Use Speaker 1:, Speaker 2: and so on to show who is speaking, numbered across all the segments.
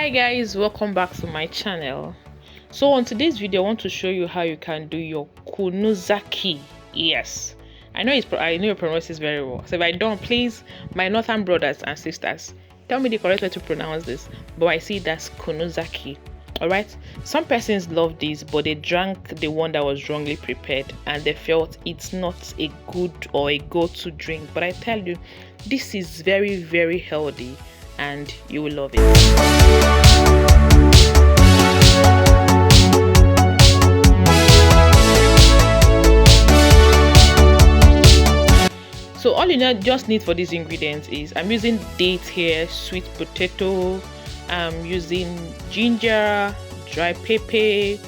Speaker 1: Hi guys, welcome back to my channel. So on today's video I want to show you how you can do your Kunu Zaki. Yes, I know you pronounce this very well, so if I don't, please, my northern brothers and sisters, tell me the correct way to pronounce this, but I see that's Kunu Zaki. Alright, some persons love this, but they drank the one that was wrongly prepared and they felt it's not a good or a go-to drink. But I tell you, this is very healthy and you will love it. So all you just need for these ingredients is, I'm using dates here, sweet potato, I'm using ginger, dry pepper,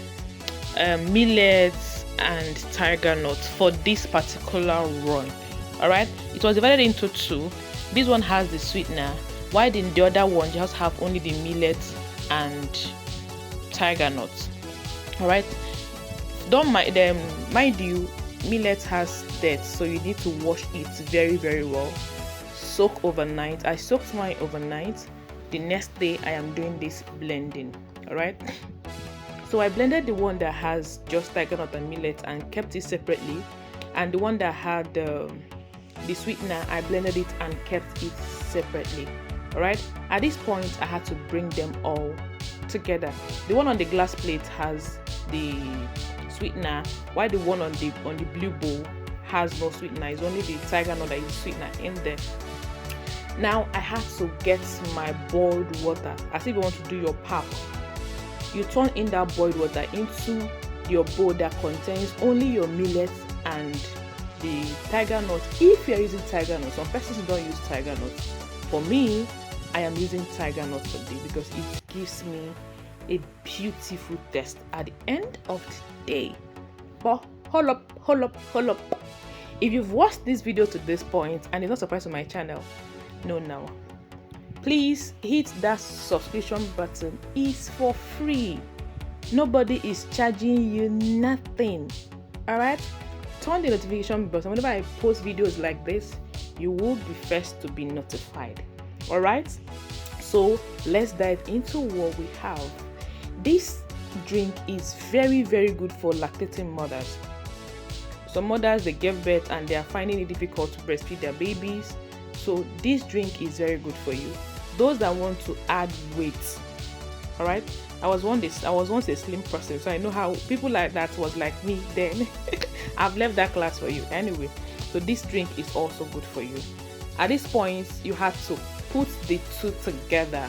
Speaker 1: millets and tiger nuts for this particular run. Alright, it was divided into two. This one has the sweetener, while in the other one just have only the millet and tiger nuts. Alright, don't mind them, mind you, millet has dirt, so you need to wash it very well. Soak overnight. I soaked mine overnight. The next day I am doing this blending. Alright, so I blended the one that has just tiger nut and millet and kept it separately, and the one that had the sweetener, I blended it and kept it separately. Alright, at this point I had to bring them all together. The one on the glass plate has the sweetener, while the one on the blue bowl has no sweetener. It's only the tiger nut that is sweetener in there. Now I had to get my boiled water, as if you want to do your pap. You turn in that boiled water into your bowl that contains only your millet and the tiger nut. If you are using tiger nut, some persons don't use tiger nut. For me, I am using tiger nut for this because it gives me a beautiful taste at the end of the day. But hold up. If you've watched this video to this point and you're not subscribed to my channel, no, now please hit that subscription button. It's for free. Nobody is charging you nothing. Alright, turn the notification button. Whenever I post videos like this, you will be first to be notified. Alright, so let's dive into what we have. This drink is very good for lactating mothers. Some mothers, they give birth and they are finding it difficult to breastfeed their babies, so this drink is very good for you. Those that want to add weight, all right, I was once a slim person, so I know how people like that was like me then. I've left that class for you anyway. So this drink is also good for you. At this point, you have to put the two together.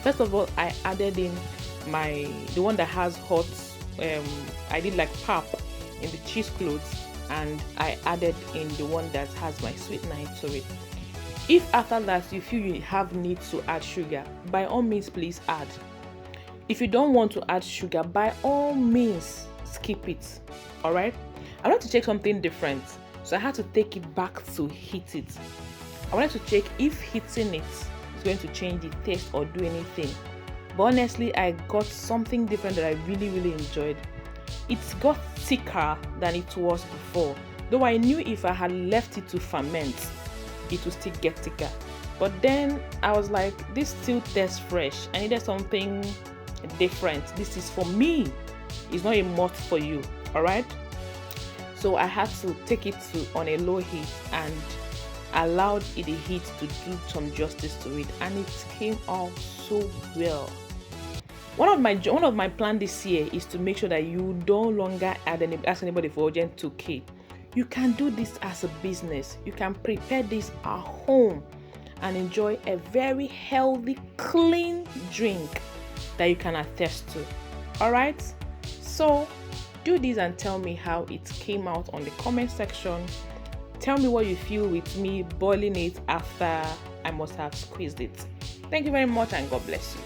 Speaker 1: First of all, I added in the one that has hot, I did like pap in the cheesecloth, and I added in the one that has my sweetener into it. If after that you feel you have need to add sugar, by all means please add. If you don't want to add sugar, by all means skip it. All right, I wanted to check something different, so I had to take it back to heat it. I wanted to check if heating it is going to change the taste or do anything. But honestly, I got something different that I really enjoyed. It got thicker than it was before, though I knew if I had left it to ferment, it would still get thicker. But then I was like, this still tastes fresh. I needed something different. This is for me. It's not a must for you. All right. So I had to take it on a low heat and allowed the heat to do some justice to it, and it came out so well. One of my plans this year is to make sure that you no longer ask anybody for urgent 2K. You can do this as a business. You can prepare this at home and enjoy a very healthy, clean drink that you can attest to. Alright, so do this and tell me how it came out on the comment section. Tell me what you feel with me boiling it after I must have squeezed it. Thank you very much and God bless you.